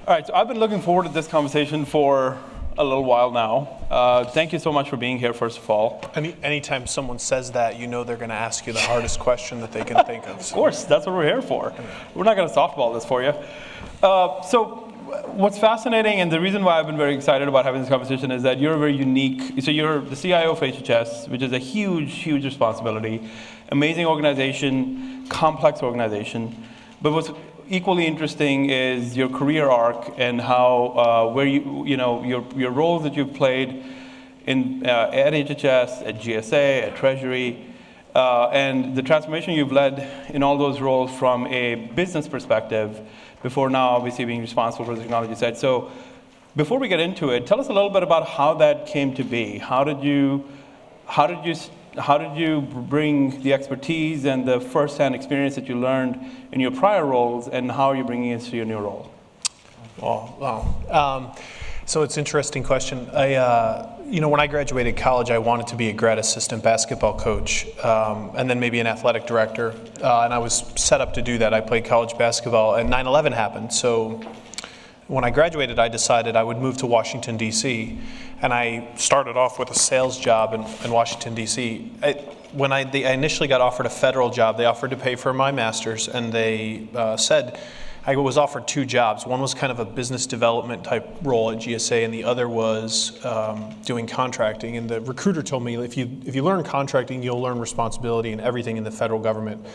All right, so I've been looking forward to this conversation for a little while now. Thank you so much for being here, first of all. Anytime someone says that, you know they're going to ask you the hardest question that they can think of. Of course, that's what we're here for. We're not going to softball this for you. So what's fascinating, and the reason why I've been very excited about having this conversation, is that you're very unique. So you're the CIO of HHS, which is a huge, huge responsibility. Amazing organization, complex organization. But what's equally interesting is your career arc and how, your roles that you've played at HHS, at GSA, at Treasury, and the transformation you've led in all those roles from a business perspective, before now obviously being responsible for the technology side. So before we get into it, tell us a little bit about how that came to be. How did you bring the expertise and the first-hand experience that you learned in your prior roles, and how are you bringing it to your new role? So it's an interesting question. When I graduated college, I wanted to be a grad assistant basketball coach, and then maybe an athletic director. And I was set up to do that. I played college basketball, and 9/11 happened. So when I graduated, I decided I would move to Washington, D.C., and I started off with a sales job in Washington, D.C. When I initially got offered a federal job, they offered to pay for my master's, and they said I was offered two jobs. One was kind of a business development type role at GSA, and the other was doing contracting. And the recruiter told me, if you learn contracting, you'll learn responsibility, and everything in the federal government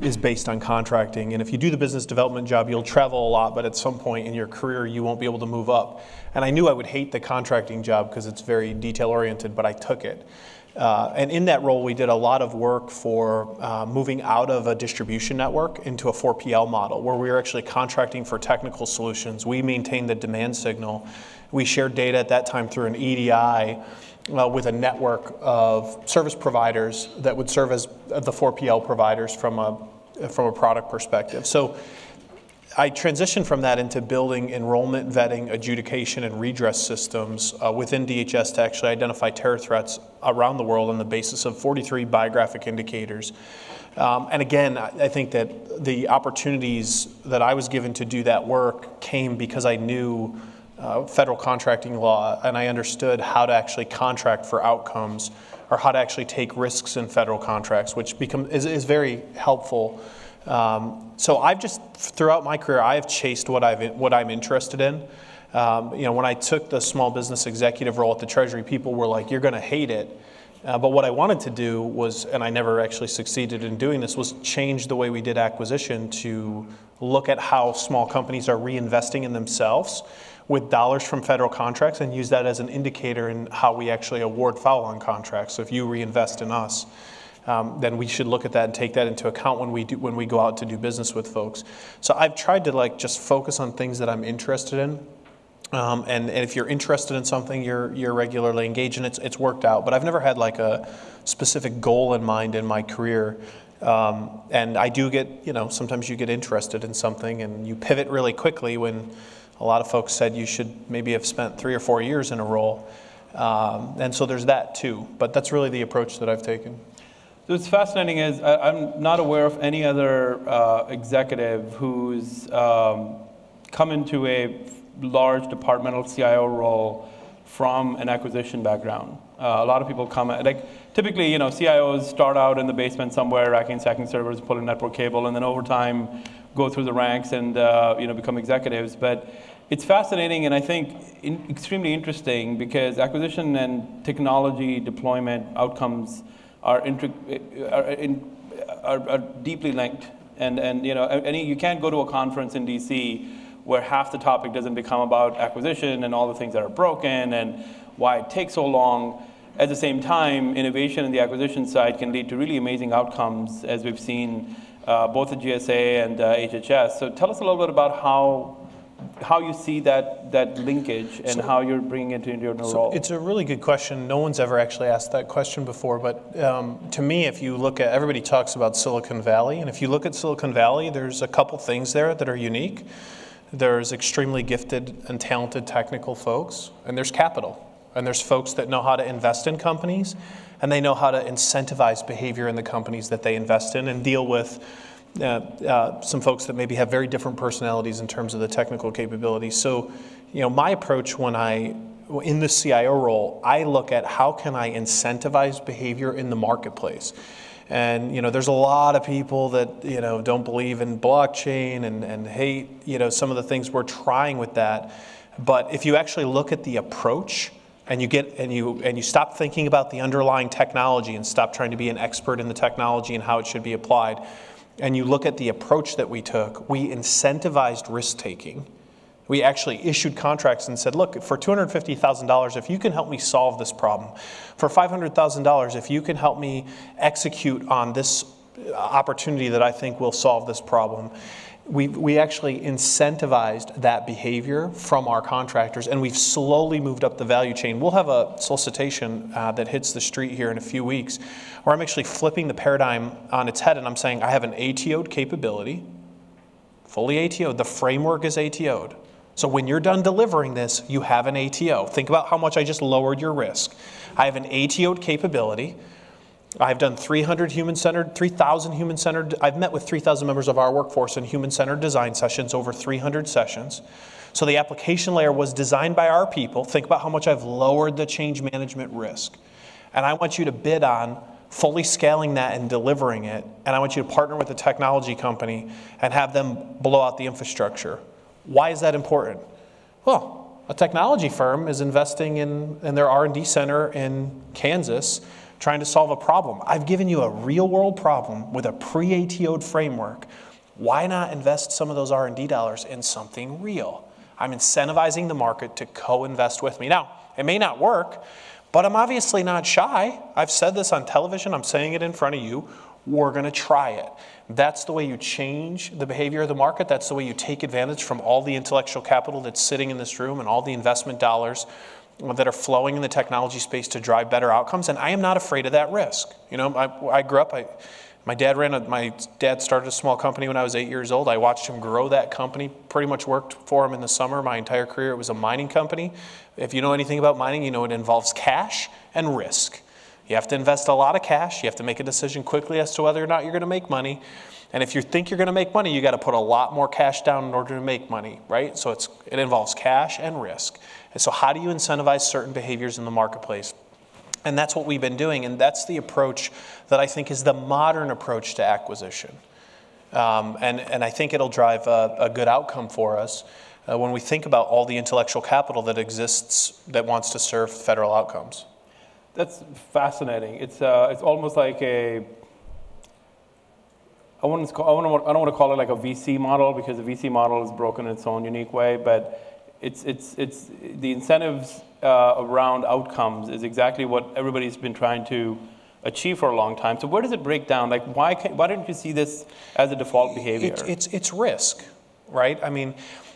is based on contracting. And if you do the business development job, you'll travel a lot, but at some point in your career, you won't be able to move up. And I knew I would hate the contracting job because it's very detail-oriented, but I took it. And in that role, we did a lot of work for moving out of a distribution network into a 4PL model, where we were actually contracting for technical solutions. We maintained the demand signal. We shared data at that time through an EDI with a network of service providers that would serve as the 4PL providers from a product perspective. So I transitioned from that into building enrollment, vetting, adjudication, and redress systems within DHS to actually identify terror threats around the world on the basis of 43 biographic indicators. And again, I think that the opportunities that I was given to do that work came because I knew federal contracting law, and I understood how to actually contract for outcomes, or how to actually take risks in federal contracts, which is very helpful. So I've just, throughout my career, I have chased what I'm interested in. When I took the small business executive role at the Treasury, people were like, "You're going to hate it." But what I wanted to do was, and I never actually succeeded in doing this, was change the way we did acquisition to look at how small companies are reinvesting in themselves with dollars from federal contracts, and use that as an indicator in how we actually award follow-on contracts. So if you reinvest in us, then we should look at that and take that into account when we go out to do business with folks. So I've tried to just focus on things that I'm interested in. And if you're interested in something, you're regularly engaged, and it's worked out. But I've never had a specific goal in mind in my career. And I do get, sometimes you get interested in something and you pivot really quickly, when a lot of folks said you should maybe have spent 3 or 4 years in a role. And so there's that too. But that's really the approach that I've taken. So what's fascinating is I'm not aware of any other executive who's come into a large departmental CIO role from an acquisition background. A lot of people come, typically, CIOs start out in the basement somewhere, racking and stacking servers, pulling network cable, and then over time go through the ranks and become executives. But it's fascinating, and I think extremely interesting, because acquisition and technology deployment outcomes are deeply linked. And you can't go to a conference in DC where half the topic doesn't become about acquisition and all the things that are broken and why it takes so long. At the same time, innovation in the acquisition side can lead to really amazing outcomes, as we've seen both at GSA and HHS. So tell us a little bit about how you see that linkage and how you're bringing it into your new role. It's a really good question. No one's ever actually asked that question before, but to me, if you look at, everybody talks about Silicon Valley, and if you look at Silicon Valley, there's a couple things there that are unique. There's extremely gifted and talented technical folks, and there's capital. And there's folks that know how to invest in companies, and they know how to incentivize behavior in the companies that they invest in, and deal with some folks that maybe have very different personalities in terms of the technical capabilities. So, my approach in the CIO role, I look at how can I incentivize behavior in the marketplace. And there's a lot of people that don't believe in blockchain and hate some of the things we're trying with that. But if you actually look at the approach and you stop thinking about the underlying technology and stop trying to be an expert in the technology and how it should be applied, and you look at the approach that we took, we incentivized risk taking. We actually issued contracts and said, look, for $250,000, if you can help me solve this problem, for $500,000, if you can help me execute on this opportunity that I think will solve this problem, we actually incentivized that behavior from our contractors, and we've slowly moved up the value chain. We'll have a solicitation that hits the street here in a few weeks, where I'm actually flipping the paradigm on its head, and I'm saying I have an ATO'd capability, fully ATO'd. The framework is ATO'd. So when you're done delivering this, you have an ATO. Think about how much I just lowered your risk. I have an ATO'd capability. I've done 3,000 human-centered, I've met with 3,000 members of our workforce in human-centered design sessions, over 300 sessions. So the application layer was designed by our people. Think about how much I've lowered the change management risk. And I want you to bid on fully scaling that and delivering it. And I want you to partner with a technology company and have them blow out the infrastructure. Why is that important? Well, a technology firm is investing in their R&D center in Kansas trying to solve a problem. I've given you a real-world problem with a pre-ATO'd framework. Why not invest some of those R&D dollars in something real? I'm incentivizing the market to co-invest with me. Now, it may not work, but I'm obviously not shy. I've said this on television. I'm saying it in front of you. We're going to try it. That's the way you change the behavior of the market. That's the way you take advantage from all the intellectual capital that's sitting in this room and all the investment dollars that are flowing in the technology space to drive better outcomes. And I am not afraid of that risk. I grew up, my dad started a small company when I was 8 years old. I watched him grow that company, pretty much worked for him in the summer. My entire career, it was a mining company. If you know anything about mining, you know it involves cash and risk. You have to invest a lot of cash. You have to make a decision quickly as to whether or not you're going to make money. And if you think you're going to make money, you got to put a lot more cash down in order to make money, right? So it involves cash and risk. And so how do you incentivize certain behaviors in the marketplace? And that's what we've been doing, and that's the approach that I think is the modern approach to acquisition. And I think it'll drive a good outcome for us when we think about all the intellectual capital that exists that wants to serve federal outcomes. That's fascinating. It's almost like I don't want to call it like a VC model, because the VC model is broken in its own unique way, but it's the incentives around outcomes is exactly what everybody's been trying to achieve for a long time. So where does it break down? Like why didn't you see this as a default behavior? It's risk, right? I mean,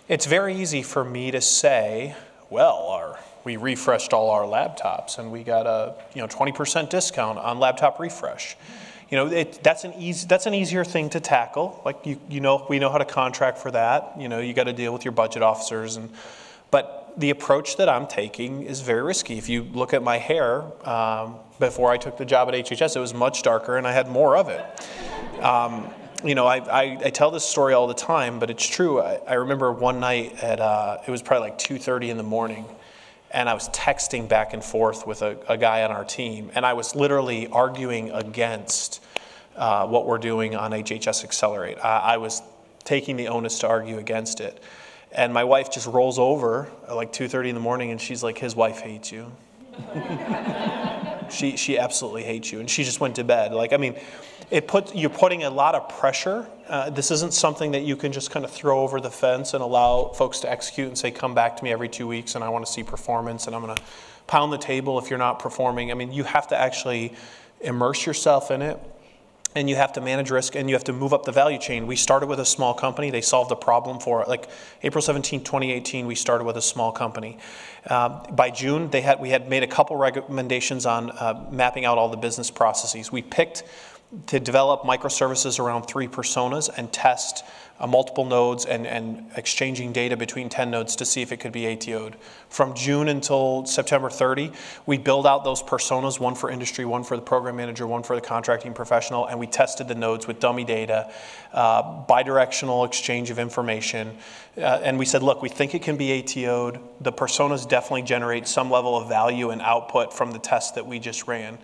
it's very easy for me to say, well, we refreshed all our laptops and we got a 20% discount on laptop refresh. That's an easier thing to tackle. Like we know how to contract for that. You got to deal with your budget officers, but the approach that I'm taking is very risky. If you look at my hair before I took the job at HHS, it was much darker and I had more of it. I tell this story all the time, but it's true. I remember one night it was probably like 2:30 in the morning. And I was texting back and forth with a guy on our team, and I was literally arguing against what we're doing on HHS Accelerate. I was taking the onus to argue against it. And my wife just rolls over at like 2:30 in the morning, and she's like, his wife hates you. She absolutely hates you. And she just went to bed. You're putting a lot of pressure. This isn't something that you can just kind of throw over the fence and allow folks to execute and say, come back to me every 2 weeks and I want to see performance and I'm going to pound the table if you're not performing. I mean, you have to actually immerse yourself in it, and you have to manage risk, and you have to move up the value chain. We started with a small company. They solved a problem for, like April 17, 2018, we started with a small company. By June, we had made a couple recommendations on mapping out all the business processes. We picked to develop microservices around 3 personas and test multiple nodes and exchanging data between 10 nodes to see if it could be ATO'd. From June until September 30, we build out those personas, one for industry, one for the program manager, one for the contracting professional, and we tested the nodes with dummy data, bidirectional exchange of information, and we said, look, we think it can be ATO'd. The personas definitely generate some level of value and output from the test that we just ran.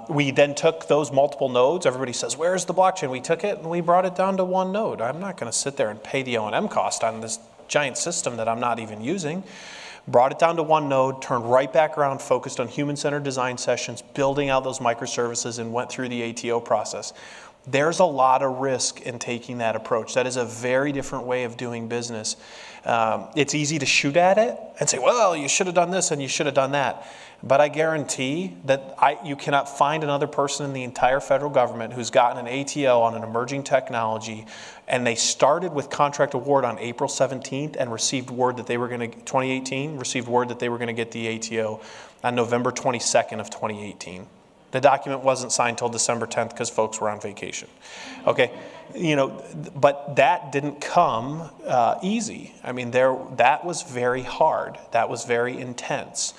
We then took those multiple nodes. Everybody says, where's the blockchain? We took it and we brought it down to one node. I'm not going to sit there and pay the O&M cost on this giant system that I'm not even using. Brought it down to one node, turned right back around, focused on human-centered design sessions, building out those microservices, and went through the ATO process. There's a lot of risk in taking that approach. That is a very different way of doing business. It's easy to shoot at it and say, well, you should have done this and you should have done that. But I guarantee that you cannot find another person in the entire federal government who's gotten an ATO on an emerging technology, and they started with contract award on April 17th and received word that they were going to, 2018, received word that they were going to get the ATO on November 22nd of 2018. The document wasn't signed till December 10th because folks were on vacation. Okay, but that didn't come easy. I mean, that was very hard. That was very intense,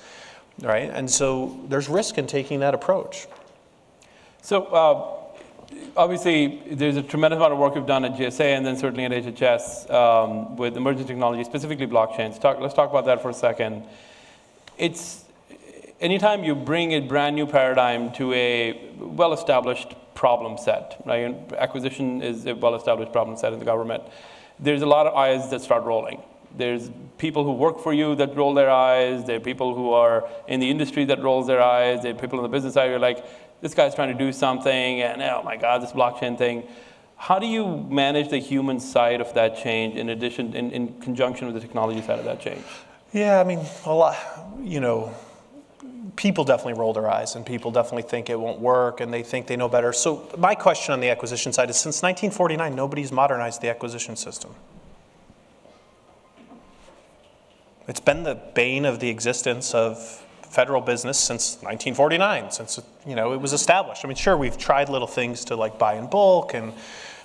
right? And so there's risk in taking that approach. So obviously, there's a tremendous amount of work we've done at GSA and then certainly at HHS with emerging technology, specifically blockchains. Let's talk about that for a second. Anytime you bring a brand new paradigm to a well-established problem set, right? Acquisition is a well-established problem set in the government. There's a lot of eyes that start rolling. There's people who work for you that roll their eyes. There are people who are in the industry that rolls their eyes. There are people on the business side who are like, this guy's trying to do something, and oh my God, this blockchain thing. How do you manage the human side of that change in addition, in conjunction with the technology side of that change? Yeah, I mean, a lot, people definitely roll their eyes, and people definitely think it won't work, and they think they know better. So my question on the acquisition side is, since 1949, nobody's modernized the acquisition system. It's been the bane of the existence of federal business since 1949, since it was established. I mean, sure, we've tried little things to like buy in bulk,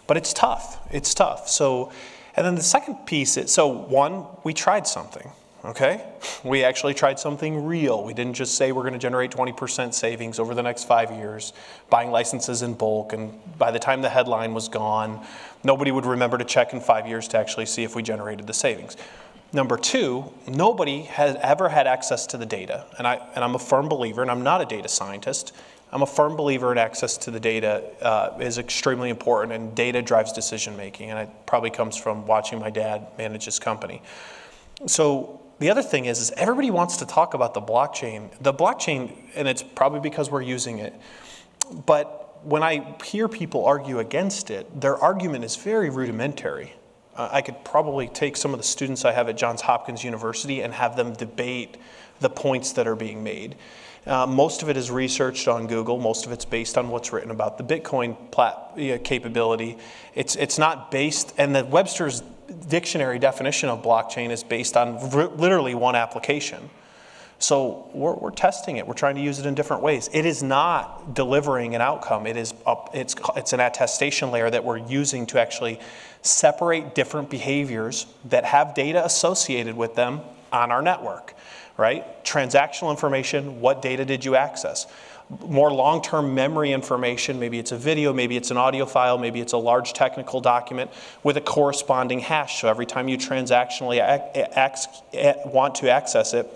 but it's tough. It's tough. So, and then the second piece is, one, we tried something. Okay, we actually tried something real. We didn't just say we're going to generate 20% savings over the next 5 years, buying licenses in bulk, and by the time the headline was gone, nobody would remember to check in 5 years to actually see if we generated the savings. Number two, nobody has ever had access to the data, and I'm a firm believer, and I'm not a data scientist, I'm a firm believer in access to the data is extremely important, and data drives decision making, and it probably comes from watching my dad manage his company. So the other thing is everybody wants to talk about the blockchain. The blockchain, and it's probably because we're using it, but when I hear people argue against it, their argument is very rudimentary. I could probably take some of the students I have at Johns Hopkins University and have them debate the points that are being made. Most of it is researched on Google. Most of it's based on what's written about the Bitcoin capability. It's not based, and the Webster's dictionary definition of blockchain is based on literally one application. So we're testing it. We're trying to use it in different ways. It is not delivering an outcome. It's an attestation layer that we're using to actually separate different behaviors that have data associated with them on our network, right? Transactional information, what data did you access? More long-term memory information, maybe it's a video, maybe it's an audio file, maybe it's a large technical document with a corresponding hash. So every time you transactionally want to access it,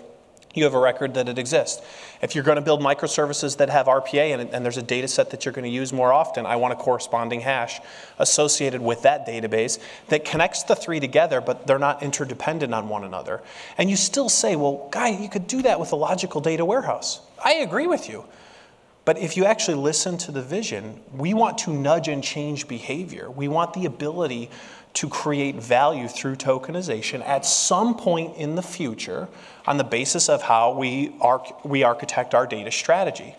you have a record that it exists. If you're going to build microservices that have RPA and there's a data set that you're going to use more often, I want a corresponding hash associated with that database that connects the three together, but they're not interdependent on one another. And you still say, well, Guy, you could do that with a logical data warehouse. I agree with you. But if you actually listen to the vision, we want to nudge and change behavior. We want the ability to create value through tokenization at some point in the future on the basis of how we architect our data strategy.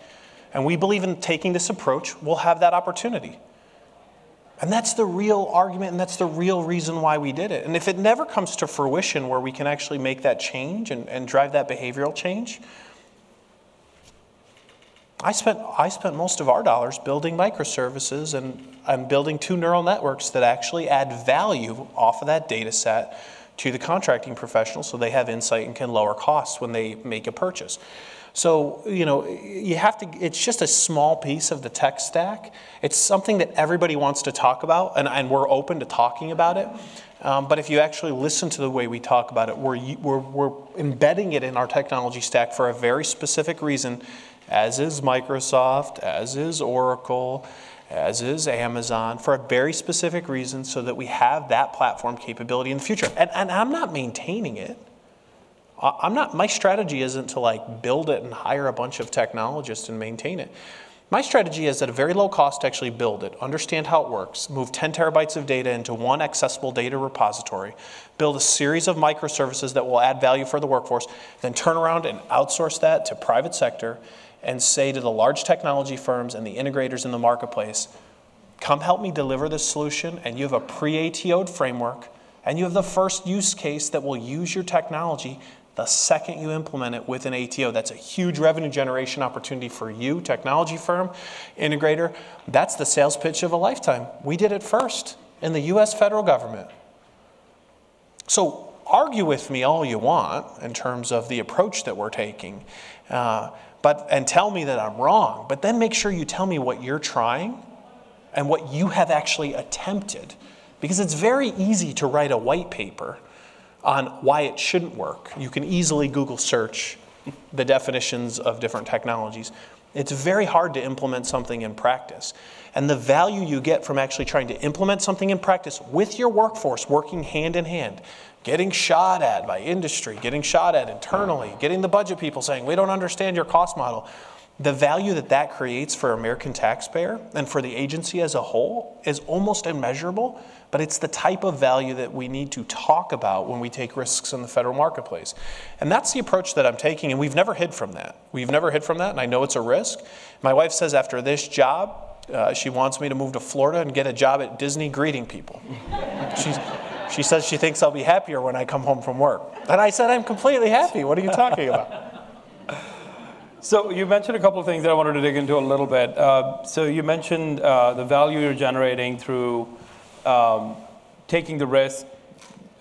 And we believe in taking this approach, we'll have that opportunity. And that's the real argument, and that's the real reason why we did it. And if it never comes to fruition where we can actually make that change and drive that behavioral change, I spent most of our dollars building microservices, and I'm building 2 neural networks that actually add value off of that data set to the contracting professional so they have insight and can lower costs when they make a purchase. So, you have to, it's just a small piece of the tech stack. It's something that everybody wants to talk about, and we're open to talking about it. But if you actually listen to the way we talk about it, we're embedding it in our technology stack for a very specific reason, as is Microsoft, as is Oracle, as is Amazon, for a very specific reason so that we have that platform capability in the future. And I'm not maintaining it. My strategy isn't to build it and hire a bunch of technologists and maintain it. My strategy is at a very low cost to actually build it, understand how it works, move 10 terabytes of data into one accessible data repository, build a series of microservices that will add value for the workforce, then turn around and outsource that to private sector and say to the large technology firms and the integrators in the marketplace, come help me deliver this solution, and you have a pre-ATO'd framework, and you have the first use case that will use your technology the second you implement it with an ATO. That's a huge revenue generation opportunity for you, technology firm, integrator. That's the sales pitch of a lifetime. We did it first in the US federal government. So argue with me all you want in terms of the approach that we're taking, and tell me that I'm wrong, but then make sure you tell me what you're trying and what you have actually attempted. Because it's very easy to write a white paper on why it shouldn't work. You can easily Google search the definitions of different technologies. It's very hard to implement something in practice. And the value you get from actually trying to implement something in practice with your workforce working hand in hand, getting shot at by industry, getting shot at internally, getting the budget people saying, we don't understand your cost model. The value that creates for American taxpayer and for the agency as a whole is almost immeasurable, but it's the type of value that we need to talk about when we take risks in the federal marketplace. And that's the approach that I'm taking, and we've never hid from that. We've never hid from that, and I know it's a risk. My wife says after this job, she wants me to move to Florida and get a job at Disney greeting people. She says she thinks I'll be happier when I come home from work. And I said, I'm completely happy. What are you talking about? So you mentioned a couple of things that I wanted to dig into a little bit. So you mentioned the value you're generating through taking the risk,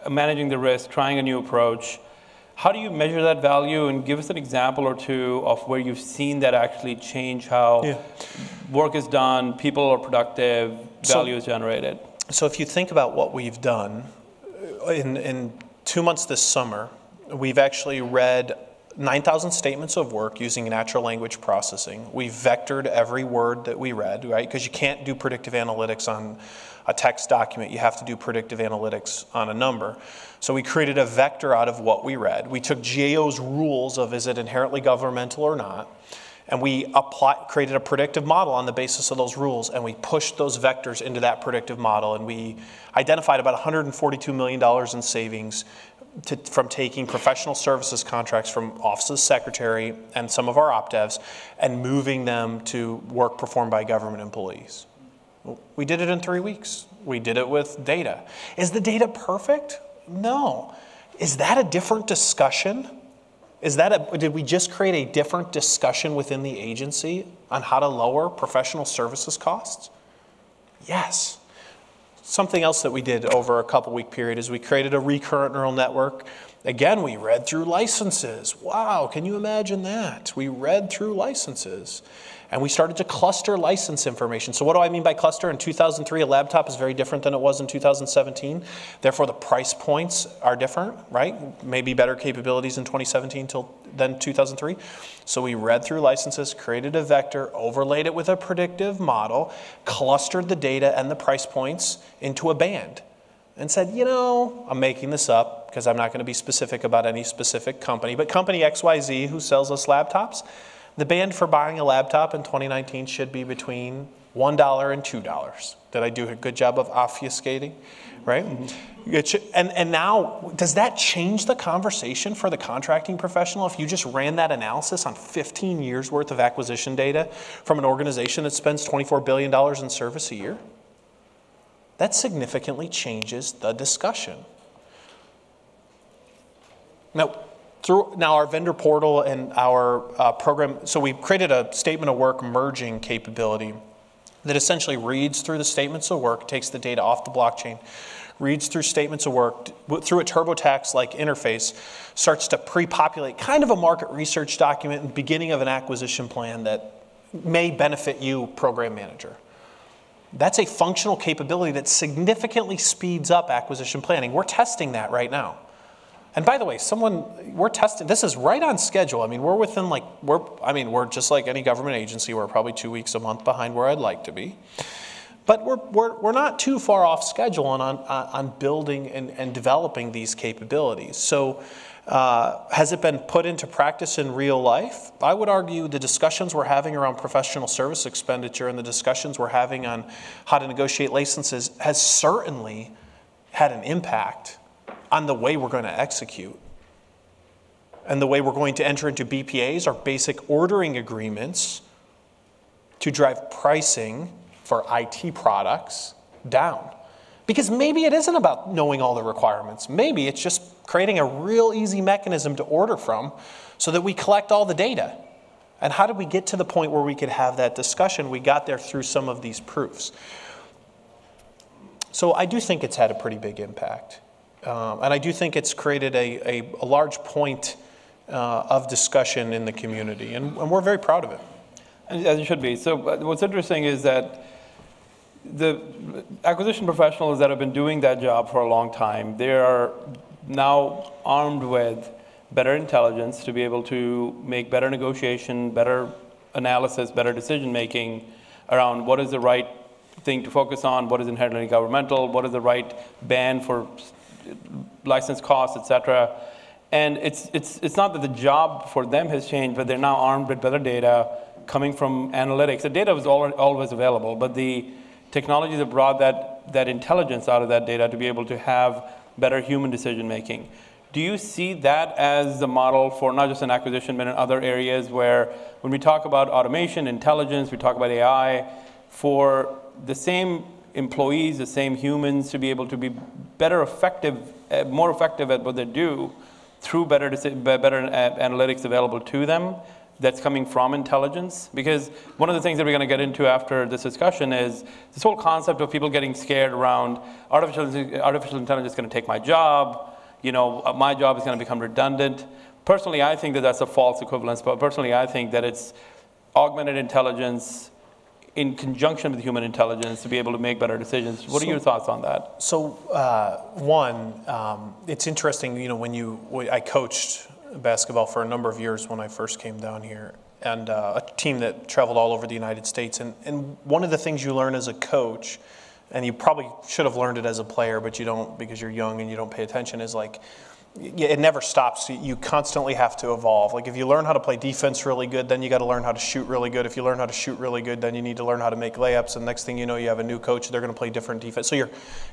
managing the risk, trying a new approach. How do you measure that value? And give us an example or two of where you've seen that actually change how work is done, people are productive, value is generated. So if you think about what we've done, in 2 months this summer, we've actually read 9,000 statements of work using natural language processing. We vectored every word that we read, right? Because you can't do predictive analytics on a text document. You have to do predictive analytics on a number. So we created a vector out of what we read. We took GAO's rules of is it inherently governmental or not, and we created a predictive model on the basis of those rules, and we pushed those vectors into that predictive model, and we identified about $142 million in savings from taking professional services contracts from Office of the Secretary and some of our op-devs and moving them to work performed by government employees. We did it in 3 weeks. We did it with data. Is the data perfect? No. Is that a different discussion? Did we just create a different discussion within the agency on how to lower professional services costs? Yes. Something else that we did over a couple-week period is we created a recurrent neural network. Again, we read through licenses. Wow, can you imagine that? We read through licenses. And we started to cluster license information. So what do I mean by cluster? In 2003, a laptop is very different than it was in 2017. Therefore, the price points are different, right? Maybe better capabilities in 2017 than 2003. So we read through licenses, created a vector, overlaid it with a predictive model, clustered the data and the price points into a band, and said, I'm making this up because I'm not going to be specific about any specific company, but company XYZ who sells us laptops, the band for buying a laptop in 2019 should be between $1 and $2. Did I do a good job of obfuscating, right? Mm-hmm. And now, does that change the conversation for the contracting professional if you just ran that analysis on 15 years worth of acquisition data from an organization that spends $24 billion in service a year? That significantly changes the discussion. Now, Through now our vendor portal and our program, so we created a statement of work merging capability that essentially reads through the statements of work, takes the data off the blockchain, reads through statements of work, through a TurboTax-like interface, starts to pre-populate kind of a market research document and beginning of an acquisition plan that may benefit you, program manager. That's a functional capability that significantly speeds up acquisition planning. We're testing that right now. And by the way, we're testing, this is right on schedule. I mean, we're within we're just like any government agency. We're probably 2 weeks, a month behind where I'd like to be. But we're not too far off schedule on building and developing these capabilities. So has it been put into practice in real life? I would argue the discussions we're having around professional service expenditure and the discussions we're having on how to negotiate licenses has certainly had an impact on the way we're going to execute. And the way we're going to enter into BPAs, or basic ordering agreements, to drive pricing for IT products down. Because maybe it isn't about knowing all the requirements. Maybe it's just creating a real easy mechanism to order from so that we collect all the data. And how did we get to the point where we could have that discussion? We got there through some of these proofs. So I do think it's had a pretty big impact. And I do think it's created a large point of discussion in the community. And we're very proud of it. As you should be. So what's interesting is that the acquisition professionals that have been doing that job for a long time, they are now armed with better intelligence to be able to make better negotiation, better analysis, better decision making around what is the right thing to focus on, what is inherently governmental, what is the right ban for license costs, etc. And it's not that the job for them has changed, but they're now armed with better data coming from analytics. The data was always available, but the technologies have brought that intelligence out of that data to be able to have better human decision making. Do you see that as the model for not just in acquisition, but in other areas where when we talk about automation, intelligence, we talk about AI, for the same employees, the same humans to be able to be more effective at what they do through better analytics available to them that's coming from intelligence? Because one of the things that we're going to get into after this discussion is this whole concept of people getting scared around artificial intelligence is going to take my job, my job is going to become redundant. Personally, I think that that's a false equivalence, but personally, I think that it's augmented intelligence in conjunction with human intelligence to be able to make better decisions. What are your thoughts on that? So it's interesting, I coached basketball for a number of years when I first came down here, and a team that traveled all over the United States. And one of the things you learn as a coach, and you probably should have learned it as a player, but you don't because you're young and you don't pay attention, is like, it never stops. You constantly have to evolve. Like if you learn how to play defense really good, then you got to learn how to shoot really good. If you learn how to shoot really good, then you need to learn how to make layups. And next thing you know, you have a new coach. They're going to play different defense. So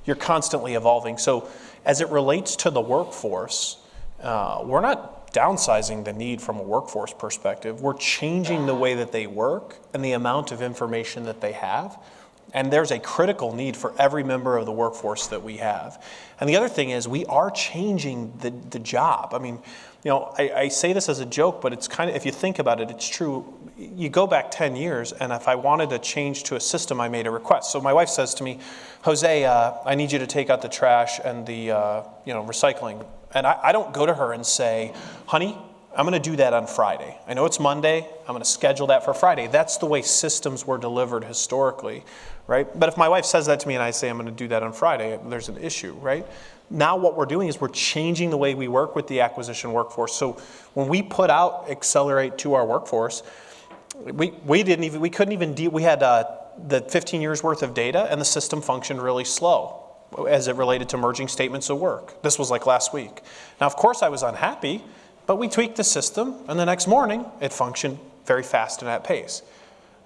you're constantly evolving. So as it relates to the workforce, we're not downsizing the need from a workforce perspective. We're changing the way that they work and the amount of information that they have. And there's a critical need for every member of the workforce that we have. And the other thing is we are changing the job. I mean, I say this as a joke, but it's kind of, if you think about it, it's true. You go back 10 years, and if I wanted to change to a system, I made a request. So my wife says to me, Jose, I need you to take out the trash and the recycling. And I don't go to her and say, honey, I'm going to do that on Friday. I know it's Monday. I'm going to schedule that for Friday. That's the way systems were delivered historically, right? But if my wife says that to me and I say I'm going to do that on Friday, there's an issue, right? Now what we're doing is we're changing the way we work with the acquisition workforce. So when we put out Accelerate to our workforce, we couldn't even deal. We had the 15 years worth of data, and the system functioned really slow as it related to merging statements of work. This was like last week. Now, of course, I was unhappy. But we tweaked the system, and the next morning, it functioned very fast and at pace.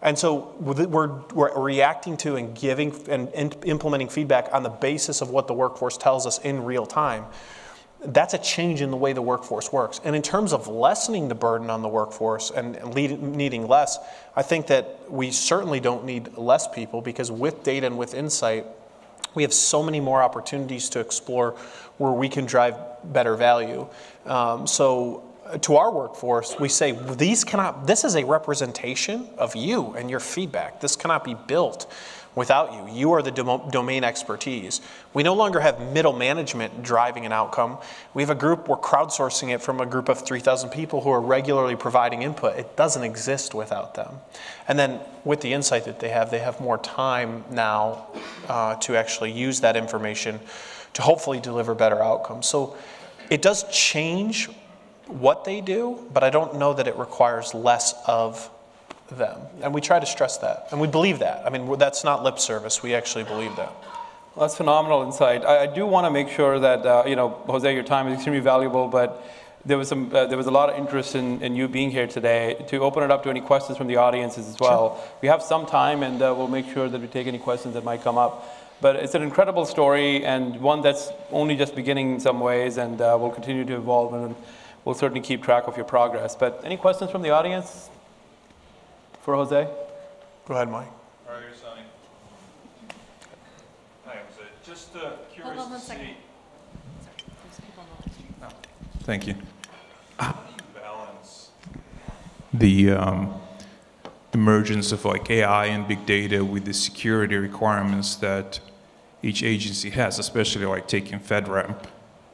And so we're reacting to and giving and implementing feedback on the basis of what the workforce tells us in real time. That's a change in the way the workforce works. And in terms of lessening the burden on the workforce and needing less, I think that we certainly don't need less people, because with data and with insight, we have so many more opportunities to explore where we can drive better value. So to our workforce, we say, this is a representation of you and your feedback. This cannot be built without you. You are the domain expertise. We no longer have middle management driving an outcome. We have a group, we're crowdsourcing it from a group of 3,000 people who are regularly providing input. It doesn't exist without them. And then with the insight that they have more time now to actually use that information to hopefully deliver better outcomes. So it does change what they do, but I don't know that it requires less of them. And we try to stress that. And we believe that. I mean, that's not lip service. We actually believe that. Well, that's phenomenal insight. I do want to make sure that, Jose, your time is extremely valuable, but there was a lot of interest in you being here today. To open it up to any questions from the audiences as well. Sure. We have some time, and we'll make sure that we take any questions that might come up. But it's an incredible story, and one that's only just beginning in some ways, and will continue to evolve, and we'll certainly keep track of your progress. But any questions from the audience for Jose? Go ahead, Mike. All right, here's Sonny. Hi, Jose. Just curious Hold on one to second. see. Sorry, there's people on the list. Thank you. How do you balance the emergence of like AI and big data with the security requirements that each agency has, especially like taking FedRAMP?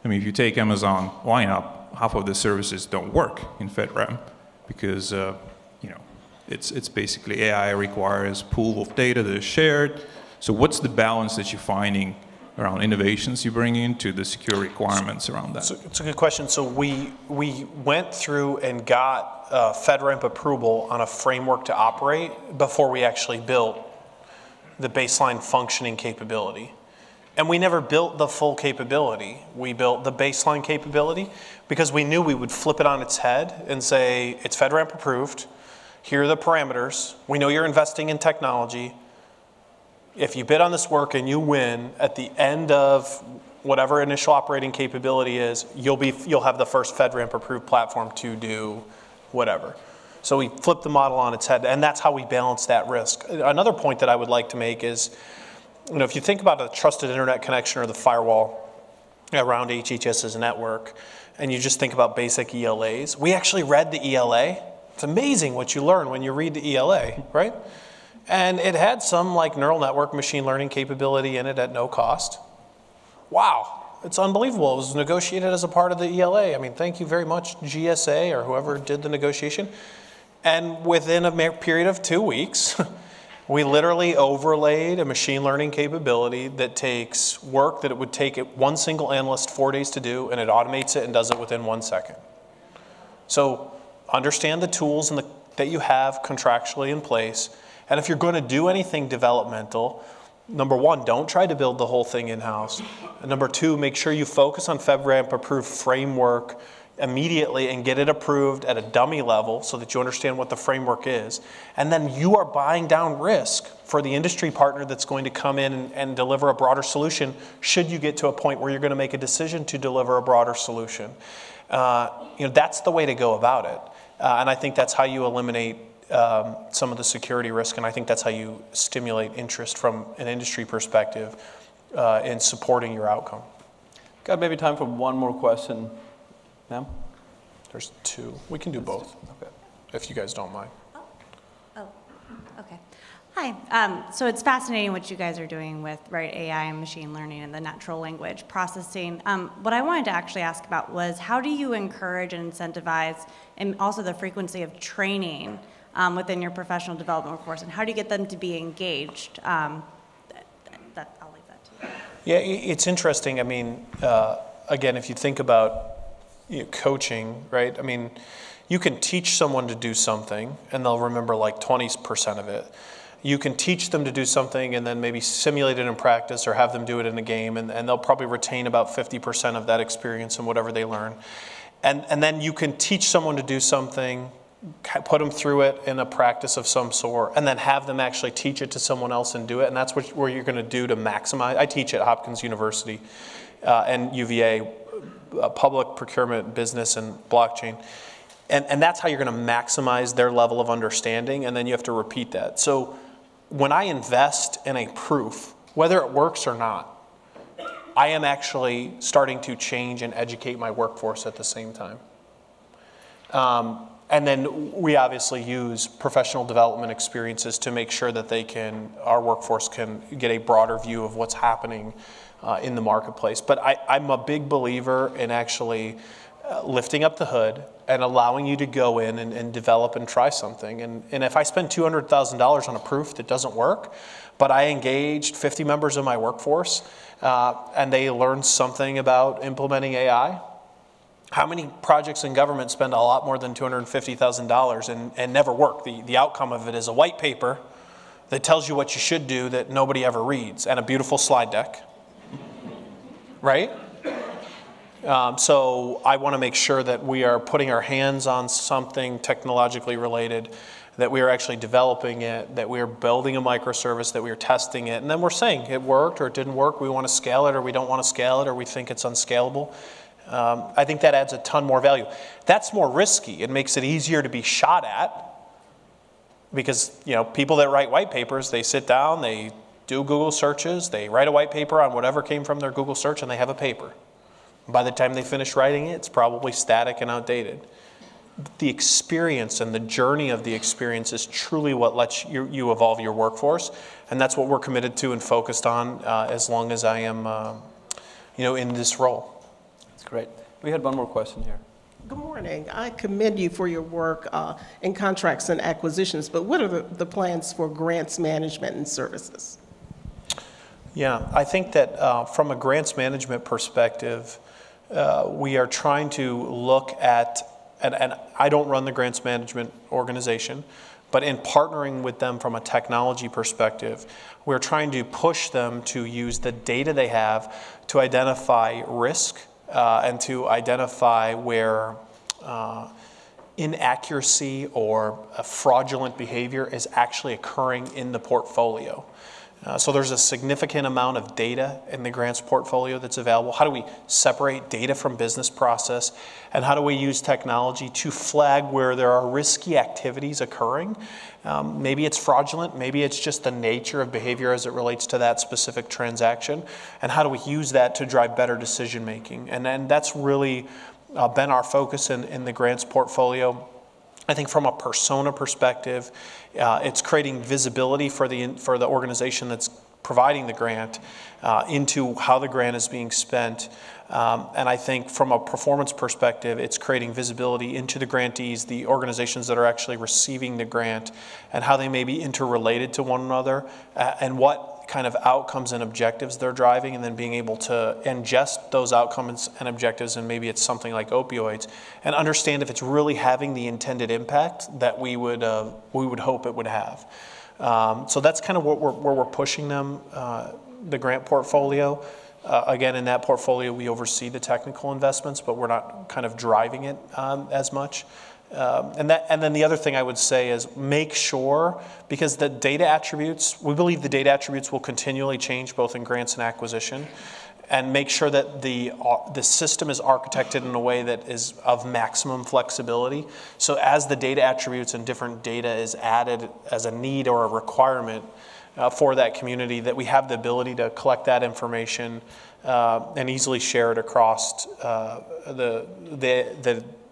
I mean, if you take Amazon lineup, half of the services don't work in FedRAMP because it's basically AI requires pool of data that is shared. So what's the balance that you're finding around innovations you bring into the secure requirements around that? So it's a good question. So we went through and got FedRAMP approval on a framework to operate before we actually built the baseline functioning capability. And we never built the full capability. We built the baseline capability because we knew we would flip it on its head and say, it's FedRAMP approved. Here are the parameters. We know you're investing in technology. If you bid on this work and you win, at the end of whatever initial operating capability is, you'll have the first FedRAMP approved platform to do whatever. So we flipped the model on its head, and that's how we balance that risk. Another point that I would like to make is, if you think about a trusted internet connection or the firewall around HHS's network, and you just think about basic ELAs, we actually read the ELA. It's amazing what you learn when you read the ELA, right? And it had some like neural network machine learning capability in it at no cost. Wow, it's unbelievable. It was negotiated as a part of the ELA. I mean, thank you very much, GSA or whoever did the negotiation. And within a period of 2 weeks, we literally overlaid a machine learning capability that takes work that it would take one single analyst 4 days to do, and it automates it and does it within 1 second. So understand the tools that you have contractually in place. And if you're going to do anything developmental, number one, don't try to build the whole thing in-house. And number two, make sure you focus on FedRAMP approved framework immediately and get it approved at a dummy level so that you understand what the framework is. And then you are buying down risk for the industry partner that's going to come in and deliver a broader solution should you get to a point where you're going to make a decision to deliver a broader solution. That's the way to go about it. And I think that's how you eliminate some of the security risk, and I think that's how you stimulate interest from an industry perspective in supporting your outcome. Got maybe time for one more question. Ma'am? There's two. We can do both, okay, if you guys don't mind. Oh, okay. Hi. So it's fascinating what you guys are doing with AI and machine learning and the natural language processing. What I wanted to actually ask about was how do you encourage and incentivize, and also the frequency of training within your professional development workforce, and how do you get them to be engaged? I'll leave that to you. Yeah, it's interesting. I mean, again, if you think about coaching, right? I mean, you can teach someone to do something and they'll remember like 20% of it. You can teach them to do something and then maybe simulate it in practice or have them do it in a game, and they'll probably retain about 50% of that experience and whatever they learn. And then you can teach someone to do something, put them through it in a practice of some sort, and then have them actually teach it to someone else and do it. And that's what you're going to do to maximize. I teach at Hopkins University and UVA, public procurement, business, and blockchain. And that's how you're going to maximize their level of understanding, and then you have to repeat that. So when I invest in a proof, whether it works or not, I am actually starting to change and educate my workforce at the same time. And then we obviously use professional development experiences to make sure that our workforce can get a broader view of what's happening in the marketplace. But I'm a big believer in actually lifting up the hood and allowing you to go in and develop and try something. And if I spend $200,000 on a proof that doesn't work, but I engaged 50 members of my workforce and they learned something about implementing AI, how many projects in government spend a lot more than $250,000 and never work? The outcome of it is a white paper that tells you what you should do that nobody ever reads, and a beautiful slide deck, right? So I want to make sure that we are putting our hands on something technologically related, that we are actually developing it, that we are building a microservice, that we are testing it, and then we're saying it worked or it didn't work, we want to scale it or we don't want to scale it, or we think it's unscalable. I think that adds a ton more value. That's more risky. It makes it easier to be shot at because, people that write white papers, they sit down, they do Google searches, they write a white paper on whatever came from their Google search, and they have a paper. By the time they finish writing it, it's probably static and outdated. The experience and the journey of the experience is truly what lets you evolve your workforce, and that's what we're committed to and focused on as long as I am in this role. Great. We had one more question here. Good morning. I commend you for your work in contracts and acquisitions, but what are the plans for grants management and services? Yeah, I think that from a grants management perspective, we are trying to look at, and I don't run the grants management organization, but in partnering with them from a technology perspective, we're trying to push them to use the data they have to identify risk and to identify where inaccuracy or fraudulent behavior is actually occurring in the portfolio. So there's a significant amount of data in the grants portfolio that's available. How do we separate data from business process? And how do we use technology to flag where there are risky activities occurring? Maybe it's fraudulent, maybe it's just the nature of behavior as it relates to that specific transaction. And how do we use that to drive better decision making? And then that's really been our focus in the grants portfolio. I think from a persona perspective, it's creating visibility for the organization that's providing the grant into how the grant is being spent. And I think from a performance perspective, it's creating visibility into the grantees, the organizations that are actually receiving the grant, and how they may be interrelated to one another, and what kind of outcomes and objectives they're driving, and then being able to ingest those outcomes and objectives, and maybe it's something like opioids, and understand if it's really having the intended impact that we would hope it would have. So that's kind of where we're pushing them, the grant portfolio. Again, in that portfolio, we oversee the technical investments, but we're not kind of driving it as much. And then the other thing I would say is make sure, because the data attributes, we believe the data attributes will continually change both in grants and acquisition, and make sure that the system is architected in a way that is of maximum flexibility. So as the data attributes and different data is added as a need or a requirement for that community, that we have the ability to collect that information and easily share it across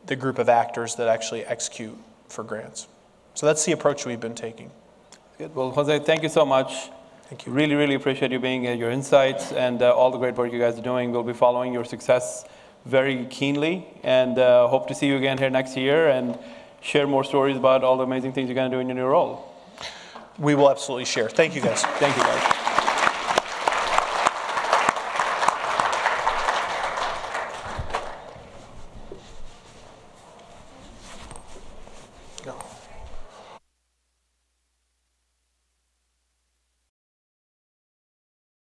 the group of actors that actually execute for grants. So that's the approach we've been taking. Good. Well, Jose, thank you so much. Thank you. Really, really appreciate you being here, your insights, and all the great work you guys are doing. We'll be following your success very keenly, and hope to see you again here next year and share more stories about all the amazing things you're going to do in your new role. We will absolutely share. Thank you, guys. Thank you, guys.